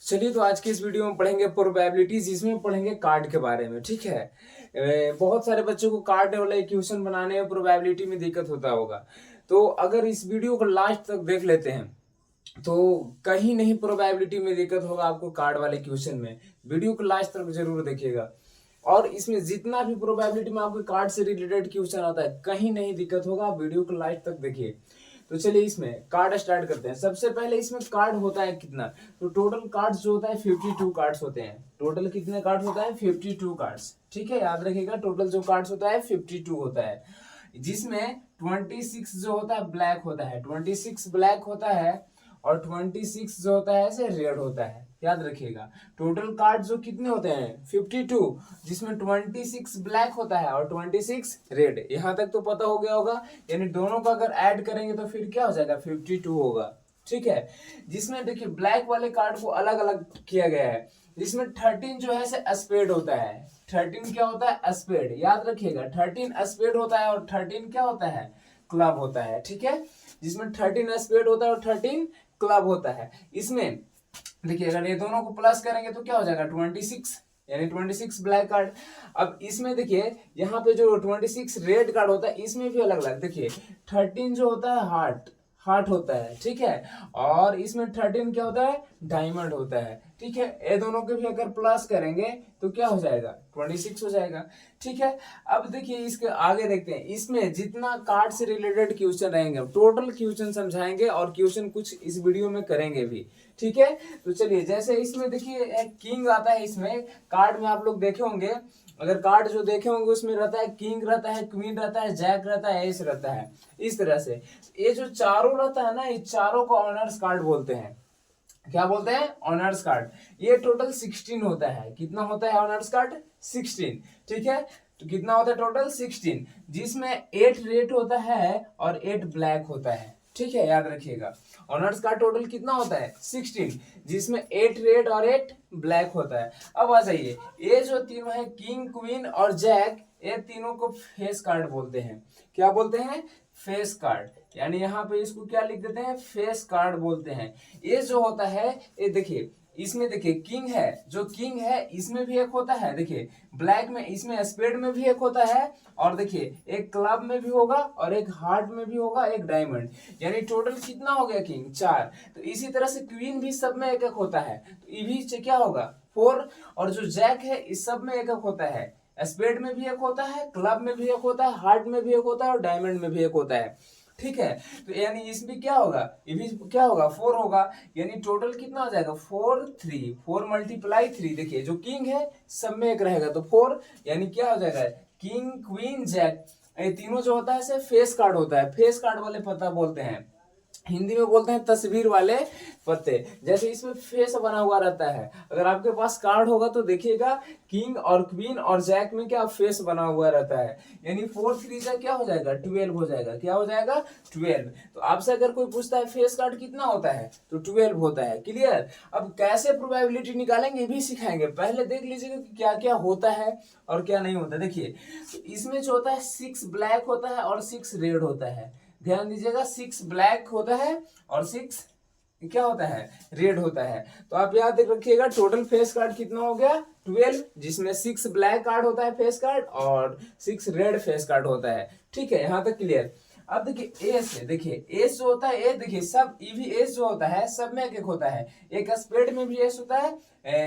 चलिए तो आज की इस वीडियो में पढ़ेंगे प्रोबेबिलिटीज, इसमें पढ़ेंगे कार्ड के बारे में। ठीक है। बहुत सारे बच्चों को कार्ड वाला इक्वेशन बनाने में प्रोबेबिलिटी में दिक्कत होता होगा, तो अगर इस वीडियो को लास्ट तक देख लेते हैं तो कहीं नहीं प्रोबेबिलिटी में दिक्कत होगा आपको कार्ड वाले क्वेश्चन में। वीडियो को लास्ट तक जरूर देखिएगा और इसमें जितना भी प्रोबेबिलिटी में आपके कार्ड से रिलेटेड क्वेश्चन आता है कहीं नहीं दिक्कत होगा। आप वीडियो को लास्ट तक देखिए। तो चलिए इसमें कार्ड स्टार्ट करते हैं। सबसे पहले इसमें कार्ड होता है कितना, तो टोटल कार्ड्स जो होता है 52 कार्ड्स होते हैं। टोटल कितने कार्ड्स होता है 52 कार्ड्स। ठीक है, याद रखिएगा टोटल जो कार्ड्स होता है 52 होता है, जिसमें 26 जो होता है ब्लैक होता है, 26 ब्लैक होता है और 26 जो होता है ऐसे रेड होता है। याद रखिएगा टोटल कार्ड जो कितने होते हैं 52, जिसमें 26 ब्लैक होता है और 26 रेड। यहां तक तो पता हो गया होगा, यानी दोनों का अगर ऐड करेंगे तो फिर क्या हो जाएगा 52 होगा। ठीक है, जिसमें देखिए ब्लैक वाले कार्ड को अलग अलग किया गया है। जिसमें 13 जो है से स्पेड होता है। 13 क्या होता है स्पेड, याद रखिएगा 13 स्पेड होता है और 13 क्या होता है क्लब होता है। ठीक है, जिसमें 13 स्पेड होता है और 13 क्लब होता है। इसमें देखिए अगर ये दोनों को प्लस करेंगे तो क्या हो जाएगा 26, यानी 26 ब्लैक कार्ड। अब इसमें देखिए यहाँ पे जो 26 रेड कार्ड होता है इसमें भी अलग अलग देखिए 13 जो होता है हार्ट हार्ट होता है। ठीक है, और इसमें 13 क्या होता है डायमंड होता है। ठीक है, ये दोनों के भी अगर प्लस करेंगे तो क्या हो जाएगा 26 हो जाएगा। ठीक है, अब देखिए इसके आगे देखते हैं। इसमें जितना कार्ड से रिलेटेड क्वेश्चन रहेंगे टोटल क्वेश्चन समझाएंगे और क्वेश्चन कुछ इस वीडियो में करेंगे भी। ठीक है, तो चलिए जैसे इसमें देखिए एक किंग आता है। इसमें कार्ड में आप लोग देखे होंगे, अगर कार्ड जो देखे होंगे उसमें रहता है किंग रहता है, क्वीन रहता है, जैक रहता है, एस रहता है। इस तरह से ये जो चारों रहता है ना, ये चारों को ऑनर्स कार्ड बोलते हैं। क्या बोलते हैं ऑनर्स कार्ड। ये टोटल 16 होता है। कितना होता है ऑनर्स कार्ड 16। ठीक है, तो कितना होता है टोटल 16, जिसमें 8 रेड होता है और 8 ब्लैक होता है। ठीक है, याद रखिएगा ऑनर्स का टोटल कितना होता है 16, जिसमें 8 रेड और 8 ब्लैक होता है। अब आ जाइए, ये जो तीनों है किंग क्वीन और जैक, ये तीनों को फेस कार्ड बोलते हैं। क्या बोलते हैं फेस कार्ड, यानी यहाँ पे इसको क्या लिख देते हैं फेस कार्ड बोलते हैं। ये जो होता है ये देखिए इसमें देखिए किंग है, जो किंग है इसमें भी एक होता है। देखिए ब्लैक में इसमें स्पेड में भी एक होता है और देखिए एक क्लब में भी होगा और एक हार्ट में भी होगा, एक डायमंड। यानी टोटल कितना हो गया किंग 4। तो इसी तरह से क्वीन भी सब में एक एक होता है, तो ये भी क्या होगा 4। और जो जैक है इस सब में एक एक होता है, स्पेड में भी एक होता है, क्लब में भी एक होता है, हार्ट में भी एक होता है और डायमंड में भी एक होता है। ठीक है, तो यानी इसमें क्या होगा ये भी क्या होगा 4 होगा। यानी टोटल कितना हो जाएगा 4 3 4 मल्टीप्लाई 3। देखिए जो किंग है सब में एक रहेगा तो 4, यानी क्या हो जाएगा किंग क्वीन जैक। ये तीनों जो होता है इसे फेस कार्ड होता है। फेस कार्ड वाले पत्ता बोलते हैं, हिंदी में बोलते हैं तस्वीर वाले पत्ते। जैसे इसमें फेस बना हुआ रहता है, अगर आपके पास कार्ड होगा तो देखिएगा किंग और क्वीन और जैक में क्या फेस बना हुआ रहता है। यानी 4 3 का क्या हो जाएगा 12 हो जाएगा। क्या हो जाएगा 12। तो आपसे अगर कोई पूछता है फेस कार्ड कितना होता है तो 12 होता है। क्लियर। अब कैसे प्रोबेबिलिटी निकालेंगे ये भी सिखाएंगे। पहले देख लीजिएगा कि क्या क्या होता है और क्या नहीं होता। देखिए तो इसमें जो होता है 6 ब्लैक होता है और 6 रेड होता है। ध्यान दीजिएगा 6 ब्लैक होता है और 6 क्या होता है रेड होता है। तो आप याद रखिएगा टोटल फेस कार्ड कितना हो गया 12, जिसमें 6 ब्लैक कार्ड होता है फेस कार्ड और 6 रेड फेस कार्ड होता है। ठीक है, यहां तक क्लियर। अब देखिए एस है, देखिए एस जो होता है ये देखिए सब ईवी एस जो होता है सब में एक एक होता है। एक स्पेड में भी एस होता है,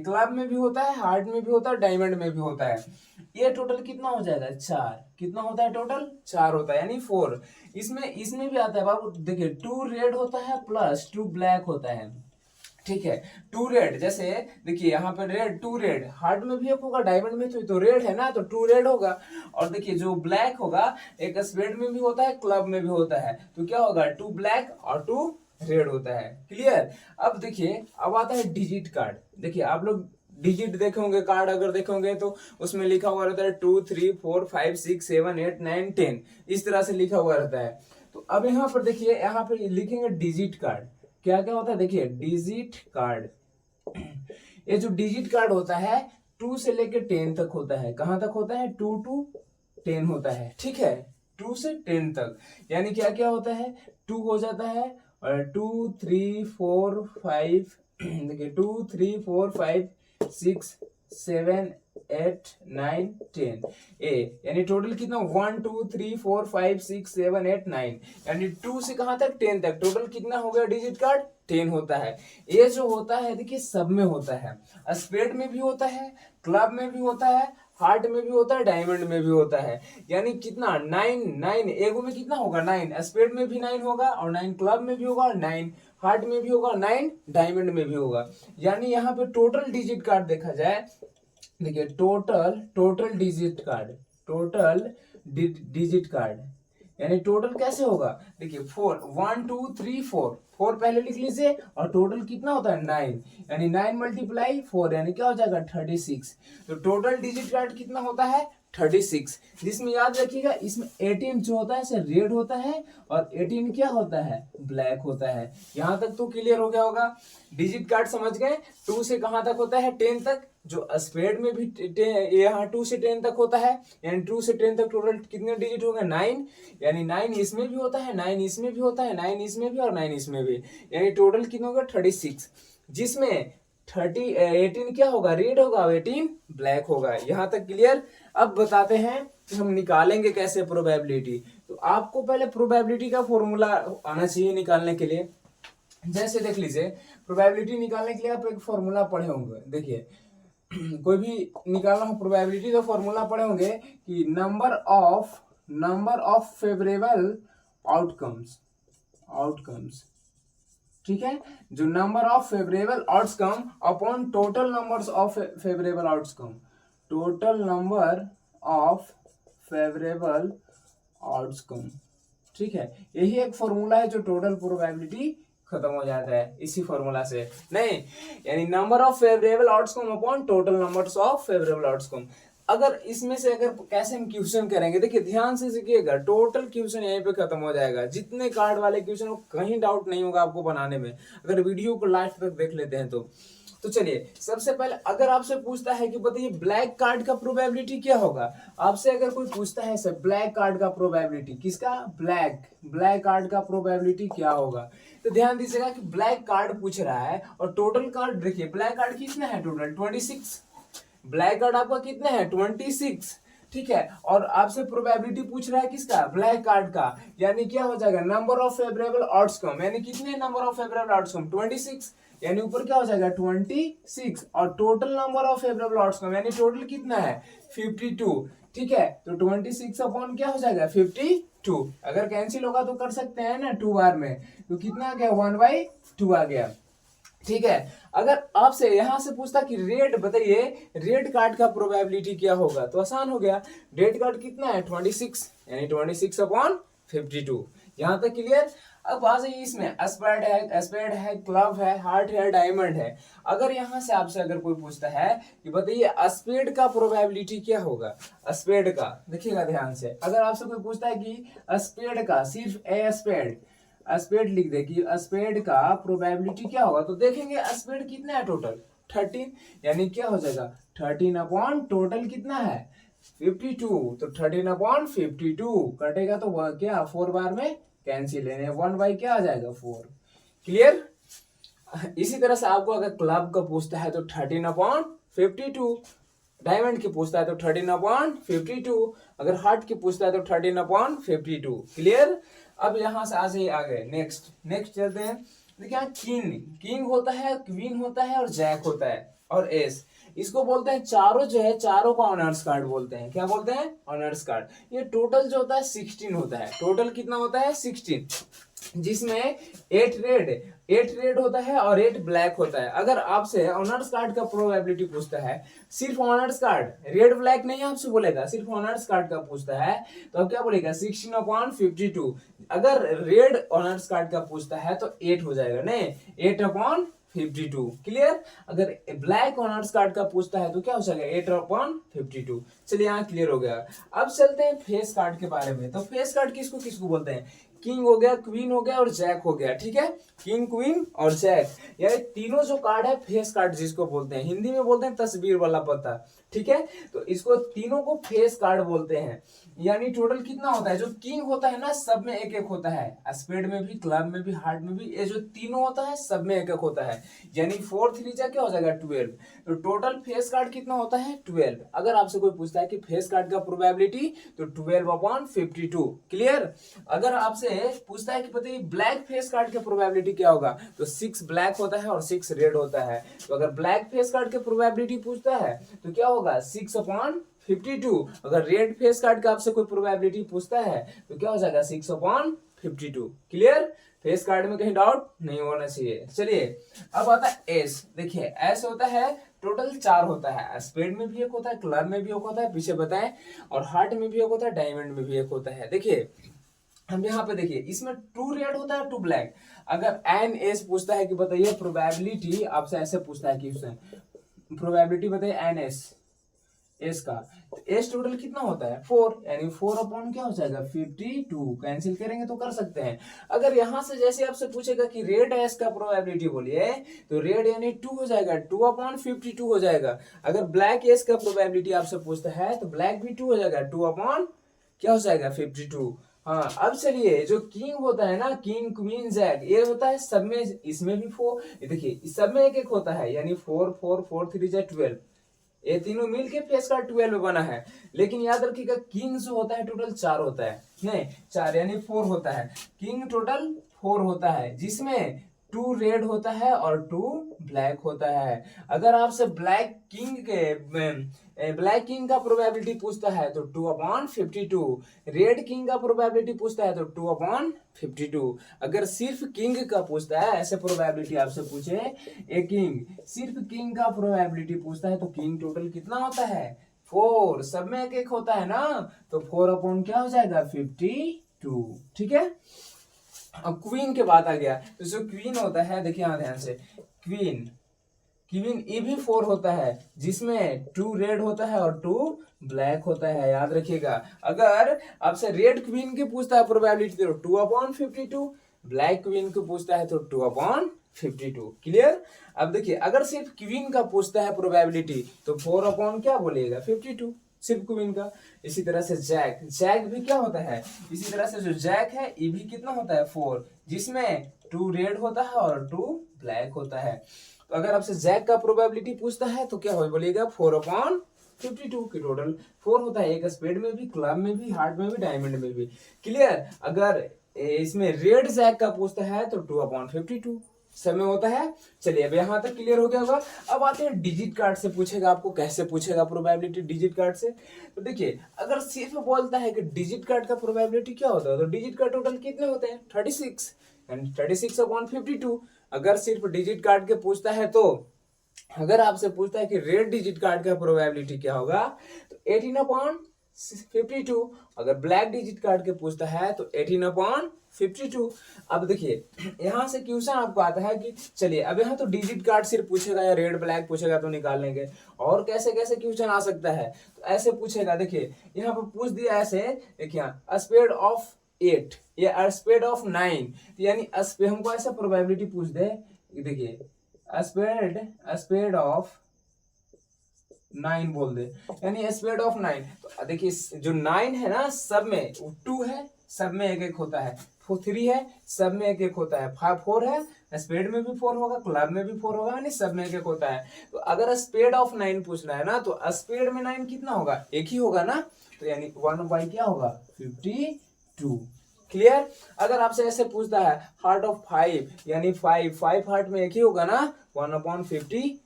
क्लब में भी होता है, हार्ट में भी होता है, डायमंड में भी होता है। ये टोटल कितना हो जाएगा 4। कितना होता है टोटल 4 होता है, यानी 4। इसमें इसमें भी आता है बाबू, देखिए 2 रेड होता है प्लस 2 ब्लैक होता है। ठीक है, 2 रेड, जैसे देखिए यहाँ पे रेड 2 रेड, हार्ट में भी एक होगा, डायमंड में तो रेड है ना, तो 2 रेड होगा। और देखिए जो ब्लैक होगा एक स्पेड में भी होता है, क्लब में भी होता है, तो क्या होगा 2 ब्लैक और 2 रेड होता है। क्लियर। अब देखिए अब आता है डिजिट कार्ड। देखिए आप लोग डिजिट देखे होंगे, कार्ड अगर देखे होंगे तो उसमें लिखा हुआ रहता है 2 3 4 5 6 7 8 9 10, इस तरह से लिखा हुआ रहता है। तो अब यहाँ पर देखिए यहाँ पे लिखेंगे डिजिट कार्ड। क्या क्या होता है देखिए डिजिट कार्ड। ये जो डिजिट कार्ड होता है 2 से लेके 10 तक होता है। कहां तक होता है 2 to 10 होता है। ठीक है, 2 से 10 तक, यानी क्या क्या होता है 2 हो जाता है और 2 3 4 5 देखिए 2 3 4 5 6 7 8 9 10 ए, यानी टोटल कितना 1 2 3 4 5 6 7 8 9, यानी 2 से कहां तक 10 तक टोटल कितना हो गया डिजिट कार्ड 10 होता है। ये जो होता है देखिए सब में होता है, स्पेड में भी होता है, क्लब में भी होता है, हार्ट में भी होता है, डायमंड में भी होता है। यानी कितना 9 9 एगो में कितना होगा 9, स्पेड में भी 9 होगा और 9 क्लब में भी होगा और 9 हार्ट में भी होगा, 9 डायमंड में भी होगा। यानी यहाँ पे टोटल डिजिट कार्ड देखा जाए, देखिए total digit card, total digit card यानी टोटल कैसे होगा, देखिए 4 1 2 3 4 4 पहले लिख लीजिए और टोटल कितना होता है 9, यानी 9 मल्टीप्लाई 4 यानी क्या हो जाएगा 36। तो टोटल डिजिट कार्ड कितना होता है 36, जिसमें याद रखिएगा इसमें 18 जो होता है इसे रेड होता है और 18 क्या होता है ब्लैक होता है। यहां तक तो क्लियर हो गया होगा, डिजिट कार्ड समझ गए। 2 से कहां तक होता है 10 तक, जो स्पेड में भी यहाँ 2 से 10 तक होता है, यानी 2 से 10 तक टोटल कितने डिजिट हो गए 9, यानी 9 इसमें भी होता है, 9 इसमें भी होता है, 9 इसमें भी और 9 इसमें भी, यानी टोटल कितना होगा 36, जिसमें 18 क्या होगा रेड होगा, 18 ब्लैक होगा। यहां तक क्लियर। अब बताते हैं कि हम निकालेंगे कैसे प्रोबेबिलिटी। तो आपको पहले प्रोबेबिलिटी का फॉर्मूला आना चाहिए निकालने के लिए। जैसे देख लीजिए प्रोबेबिलिटी निकालने के लिए आप एक फॉर्मूला पढ़े होंगे, देखिए कोई भी निकालना हो प्रोबेबिलिटी तो फॉर्मूला पढ़े होंगे कि नंबर ऑफ फेवरेबल आउटकम्स, ठीक है, जो number of favourable outcome upon total numbers of favourable outcome, total number of favourable outcome, ठीक है। यही एक फॉर्मूला है जो टोटल प्रोबेबिलिटी खत्म हो जाता है इसी फॉर्मूला से, नहीं यानी number of favourable outcome upon total numbers of favourable outcome. अगर इसमें से अगर कैसे हम क्वेश्चन करेंगे, देखिए ध्यान से सीखिएगा, टोटल क्वेश्चन यहीं पे खत्म हो जाएगा, जितने कार्ड वाले क्वेश्चन हो कहीं डाउट नहीं होगा आपको बनाने में, अगर वीडियो को लास्ट तक देख लेते हैं तो चलिए सबसे पहले अगर आपसे पूछता है कि बताइए ब्लैक कार्ड का प्रोबेबिलिटी क्या होगा, आपसे अगर कोई पूछता है सर ब्लैक कार्ड का प्रोबेबिलिटी, किसका ब्लैक कार्ड का प्रोबेबिलिटी क्या होगा, तो ध्यान दीजिएगा कि ब्लैक कार्ड पूछ रहा है और टोटल कार्ड देखिए ब्लैक कार्ड कितना है टोटल 26, ब्लैक कार्ड आपका कितना है 26, ठीक है, और आपसे प्रोबेबिलिटी पूछ रहा है किसका ब्लैक कार्ड का, यानी क्या हो जाएगा नंबर ऑफ फेवरेबल आउटकम, यानी कितने नंबर ऑफ फेवरेबल आउटकम 26, यानी ऊपर क्या हो जाएगा 26 और total number of favourable outcome यानी टोटल कितना है 52, ठीक है, तो 26 अपॉन क्या हो जाएगा 52, अगर कैंसिल होगा तो कर सकते हैं ना 2 बार में, तो कितना आ गया 1/2 आ गया, ठीक है। अगर आपसे यहां से पूछता कि रेड बताइए रेड कार्ड का प्रोबेबिलिटी क्या होगा, तो आसान हो गया, रेड कार्ड कितना है 26, यानी 26 अपॉन 52, यहां तक क्लियर। अब आ जाइए इसमें स्पेड है, क्लब है, हार्ट है, डायमंड है। अगर यहां से आपसे अगर कोई पूछता है कि बताइए स्पेड का प्रोबेबिलिटी क्या होगा, स्पेड का देखिएगा ध्यान से, अगर आपसे कोई पूछता है कि स्पेड का सिर्फ स्पेड लिख दे कि स्पेड का प्रोबेबिलिटी क्या होगा, तो देखेंगे स्पेड कितना है टोटल 13, यानी क्या हो जाएगा 13 अपॉन टोटल कितना है 52, तो 13 अपॉन 52 कटेगा तो वह क्या 4 बार में कैंसिल, यानी 1 क्या आ जाएगा 4, क्लियर। इसी तरह से आपको अगर क्लब का पूछता है तो 13 अपॉन 52, डायमंड की पूछता है तो 13 अपॉन 52, अगर हार्ट की पूछता है तो 13 अपॉन 52, क्लियर। अब यहां से आज आगे नेक्स्ट चलते हैं। देखिए किंग होता है, क्वीन होता है और जैक होता है और एस, इसको बोलते हैं चारों जो है चारों को ऑनर्स कार्ड बोलते हैं, क्या बोलते हैं ऑनर्स कार्ड। ये टोटल जो होता है 16 होता है, टोटल कितना होता है 16, जिसमें 8 रेड होता है और 8 ब्लैक होता है। अगर आपसे ऑनर्स कार्ड का प्रोबेबिलिटी पूछता है, सिर्फ ऑनर्स कार्ड रेड ब्लैक नहीं आपसे बोलेगा, सिर्फ ऑनर्स कार्ड का पूछता है तो आप क्या बोलेगा 16 अपॉन 52, अगर रेड ऑनर्स कार्ड का पूछता है तो 8 हो जाएगा, नहीं 8 अपॉन 52, क्लियर। अगर ब्लैक ऑनर्स कार्ड का पूछता है तो क्या हो जाएगा 8 अपॉन 52, चलिए यहाँ क्लियर हो गया। अब चलते हैं फेस कार्ड के बारे में। तो फेस कार्ड किसको किसको बोलते हैं, किंग हो गया, क्वीन हो गया और जैक हो गया, ठीक है। किंग, क्वीन और जैक, यानी तीनों जो कार्ड है फेस कार्ड जिसको बोलते हैं, हिंदी में बोलते हैं तस्वीर वाला पत्ता, ठीक है। तो इसको तीनों को फेस कार्ड बोलते हैं। यानी टोटल कितना होता है, जो किंग होता है ना सब में एक एक होता है, स्पेड में भी, क्लब में भी, हार्ट में भी, ये जो तीनों होता है सब में एक एक होता है, यानी 4 3 जा क्या हो जाएगा 12। तो टोटल फेस कार्ड कितना होता है 12। अगर आपसे कोई पूछता है कि फेस कार्ड का प्रोबेबिलिटी, तो 12/52। क्लियर। अगर आपसे पूछता है कि बताइए ब्लैक फेस कार्ड के प्रोबेबिलिटी क्या होगा, तो 6 ब्लैक होता है और 6 रेड होता है। तो अगर ब्लैक फेस कार्ड के प्रोबेबिलिटी पूछता है तो क्या होगा 6/52। अगर रेड फेस कार्ड का आपसे कोई प्रोबेबिलिटी पूछता है तो क्या हो जाएगा 6/52। क्लियर। फेस कार्ड में कहीं डाउट नहीं होना चाहिए। चलिए अब आता है एस। देखिए एस होता है टोटल 4 होता है, स्पेड में भी एक होता है, क्लब में भी एक होता है, पीछे बताएं, और हार्ट में भी एक होता है, डायमंड में भी एक होता है। देखिए हम यहाँ पे देखिए इसमें 2 रेड होता है 2 ब्लैक। अगर एन एस पूछता है कि बताइए प्रोबेबिलिटी, आपसे ऐसे पूछता है कि उसने प्रोबेबिलिटी बताइए एन एस एस का, तो एस टोटल कितना होता है 4, यानी 4 क्या हो जाएगा 52। कैंसिल करेंगे तो कर सकते हैं। अगर यहां से जैसे आपसे पूछेगा कि रेड एस का प्रोबेबिलिटी बोलिए, तो रेड यानी 2 हो जाएगा, 2/52 हो जाएगा। अगर ब्लैक एस का प्रोबेबिलिटी आपसे पूछता है तो ब्लैक भी 2 हो जाएगा, 2 क्या हो जाएगा 52। हाँ अब चलिए जो किंग होता है ना, किंग क्वीन जैक, ये होता है सब में, इसमें भी 4, देखिए सब में एक एक होता है, यानी 4 4 4 3 जा 12, ये तीनों मिलके फेस कार्ड 12 बना है। लेकिन याद रखिएगा किंग जो होता है टोटल 4 होता है, नहीं 4 यानी 4 होता है। किंग टोटल 4 होता है, जिसमें 2 रेड होता है और 2 ब्लैक होता है। अगर आपसे ब्लैक किंग का प्रोबेबिलिटी पूछता है तो 2/52, रेड किंग का प्रोबेबिलिटी पूछता है तो 2/52। अगर सिर्फ किंग का पूछता है, ऐसे प्रोबेबिलिटी आपसे पूछे ए किंग, सिर्फ किंग का प्रोबेबिलिटी पूछता है तो किंग टोटल कितना होता है 4, सब में एक एक होता है ना, तो 4 क्या हो जाएगा 52। ठीक है। अब क्वीन के बाद आ गया, तो जो क्वीन होता है देखिए यहाँ ध्यान से, क्वीन क्वीन ये भी 4 होता है, जिसमें 2 रेड होता है और 2 ब्लैक होता है, याद रखिएगा। अगर आपसे रेड क्वीन की पूछता है प्रोबेबिलिटी तो 2/52, ब्लैक क्वीन को पूछता है तो 2/52। क्लियर। अब देखिए अगर सिर्फ क्वीन का पूछता है प्रोबेबिलिटी तो 4 क्या बोलेगा 52, सिर्फ क्वीन का। इसी तरह से जैक, जैक भी क्या होता है, इसी तरह से जो जैक है ये भी कितना होता है 4, जिसमें 2 रेड होता है और 2 ब्लैक होता है। तो अगर आपसे जैक का प्रोबेबिलिटी पूछता है तो क्या हो बोलिएगा 4/52 की टोटल 4 होता है, एक स्पेड में भी, क्लब में भी, हार्ट में भी, डायमंड में भी। क्लियर। अगर इसमें रेड जैक का पूछता है तो 2/52 समय होता है। चलिए अब यहां तक क्लियर हो गया होगा। अब आते हैं डिजिट कार्ड से पूछेगा आपको, कैसे पूछेगा प्रोबेबिलिटी डिजिट कार्ड से। तो देखिए अगर सिर्फ बोलता है कि डिजिट कार्ड का प्रोबेबिलिटी क्या होता है, तो डिजिट का टोटल कितने होते हैं 36, यानी 36/52। अगर सिर्फ डिजिट कार्ड के पूछता है तो, अगर आपसे पूछता है कि रेड डिजिट कार्ड का प्रोबेबिलिटी क्या होगा तो 18/52। अगर ब्लैक डिजिट कार्ड के पूछता है तो 18/52। अब देखिए यहां से क्वेश्चन आपको आता है कि चलिए अब यहाँ तो डिजिट कार्ड सिर्फ पूछेगा या रेड ब्लैक पूछेगा तो निकाल लेंगे, और कैसे कैसे क्वेश्चन आ सकता है, तो ऐसे पूछेगा। देखिए यहाँ पर पूछ दिया ऐसे, देखिए स्पेड ऑफ 8 या स्पेड ऑफ 9, यानी हमको ऐसा प्रोबेबिलिटी पूछ दे, देखिए स्पेड ऑफ 9 बोल दे, यानी स्पेड ऑफ 9। तो देखिए जो 9 है ना सब में 2 है, सब में एक एक होता है, 3 है सब में एक एक होता है, 4 है स्पेड में भी 4 होगा, क्लब में भी 4 होगा, यानी सब में एक एक होता है। तो अगर स्पेड ऑफ 9 पूछना है ना तो स्पेड में 9 कितना होगा, एक ही होगा ना, तो यानी 1 क्या होगा 52। क्लियर। अगर आपसे ऐसे पूछता है हार्ट ऑफ 5, यानी 5 हार्ट में एक ही होगा ना 1/52।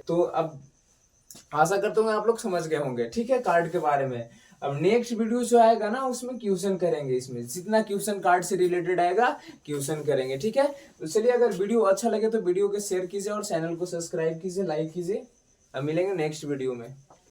तो अब आशा करता हूँ आप लोग समझ गए होंगे, ठीक है, कार्ड के बारे में। अब नेक्स्ट वीडियो जो आएगा ना उसमें क्वेश्चन करेंगे, इसमें जितना क्वेश्चन कार्ड से रिलेटेड आएगा क्वेश्चन करेंगे, ठीक है। तो चलिए अगर वीडियो अच्छा लगे तो वीडियो को शेयर कीजिए और चैनल को सब्सक्राइब कीजिए, लाइक कीजिए। अब मिलेंगे नेक्स्ट वीडियो में।